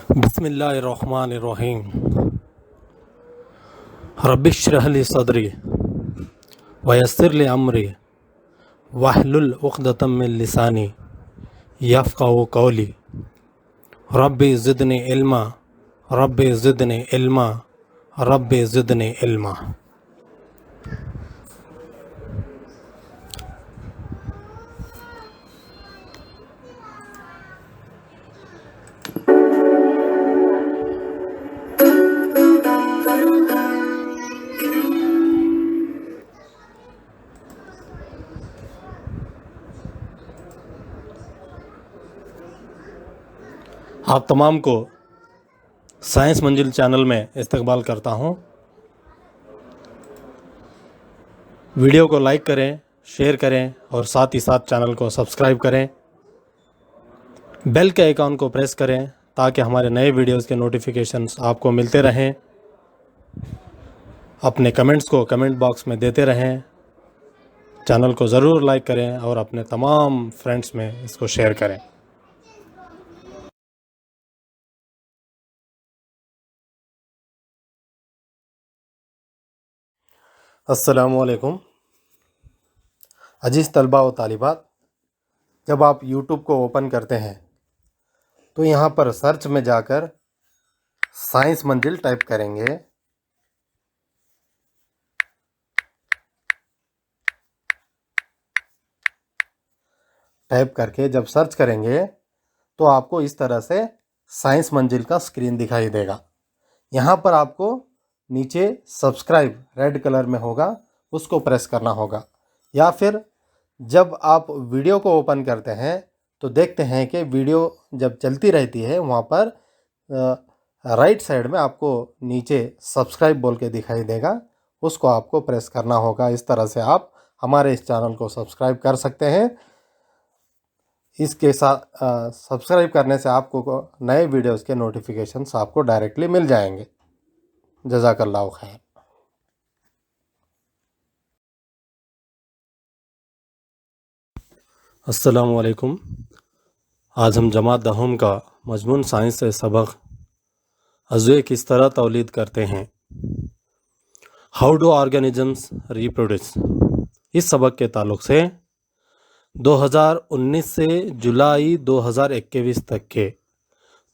बिस्मिल्लाहिर्रहमानिर्रहीम। रब्बि इश्रह ली सदरी वयस्सिर ली अमरी वहलुल उक़दतम मिन लिसानी यफ़क़हू क़ौली। Rabbi ज़िदनी इल्मा rabbi ज़िदनी इल्मा rabbi ज़िदनी इल्मा। आप तमाम को साइंस मंजिल चैनल में इस्तकबाल करता हूँ। वीडियो को लाइक करें, शेयर करें और साथ ही साथ चैनल को सब्सक्राइब करें। बेल के आइकॉन को प्रेस करें ताकि हमारे नए वीडियोस के नोटिफिकेशंस आपको मिलते रहें। अपने कमेंट्स को कमेंट बॉक्स में देते रहें। चैनल को ज़रूर लाइक करें और अपने तमाम फ्रेंड्स में इसको शेयर करें। अस्सलामुअलैकुम अजीज़ तलबा व तालिबात, जब आप YouTube को ओपन करते हैं तो यहाँ पर सर्च में जाकर साइंस मंजिल टाइप करेंगे। टाइप करके जब सर्च करेंगे तो आपको इस तरह से साइंस मंजिल का स्क्रीन दिखाई देगा। यहाँ पर आपको नीचे सब्सक्राइब रेड कलर में होगा, उसको प्रेस करना होगा। या फिर जब आप वीडियो को ओपन करते हैं तो देखते हैं कि वीडियो जब चलती रहती है वहाँ पर राइट साइड में आपको नीचे सब्सक्राइब बोल के दिखाई देगा, उसको आपको प्रेस करना होगा। इस तरह से आप हमारे इस चैनल को सब्सक्राइब कर सकते हैं। इसके साथ सब्सक्राइब करने से आपको नए वीडियोस के नोटिफिकेशंस आपको डायरेक्टली मिल जाएंगे। जज़ाकल्लाहु खैर। अस्सलामु अलैकुम। आज हम जमात दहम का मजमून साइंस से सबक अज़ुए किस तरह तौलीद करते हैं, हाउ डू ऑर्गेनिजम्स रिप्रोड्यूस, इस सबक के ताल्लुक़ से 2019 से जुलाई 2021 तक के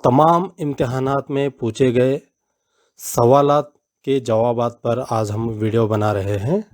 तमाम इम्तिहानात में पूछे गए सवालात के जवाबात पर आज हम वीडियो बना रहे हैं।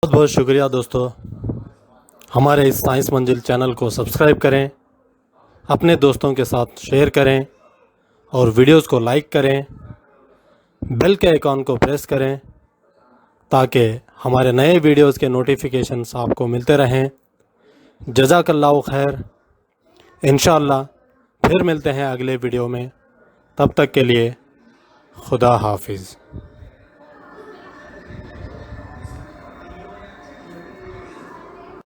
बहुत बहुत शुक्रिया दोस्तों। हमारे इस साइंस मंजिल चैनल को सब्सक्राइब करें, अपने दोस्तों के साथ शेयर करें और वीडियोस को लाइक करें। बेल के आइकॉन को प्रेस करें ताकि हमारे नए वीडियोस के नोटिफिकेशंस आपको मिलते रहें। जज़ाकल्लाहु खैर। इंशाअल्लाह फिर मिलते हैं अगले वीडियो में। तब तक के लिए खुदा हाफिज़।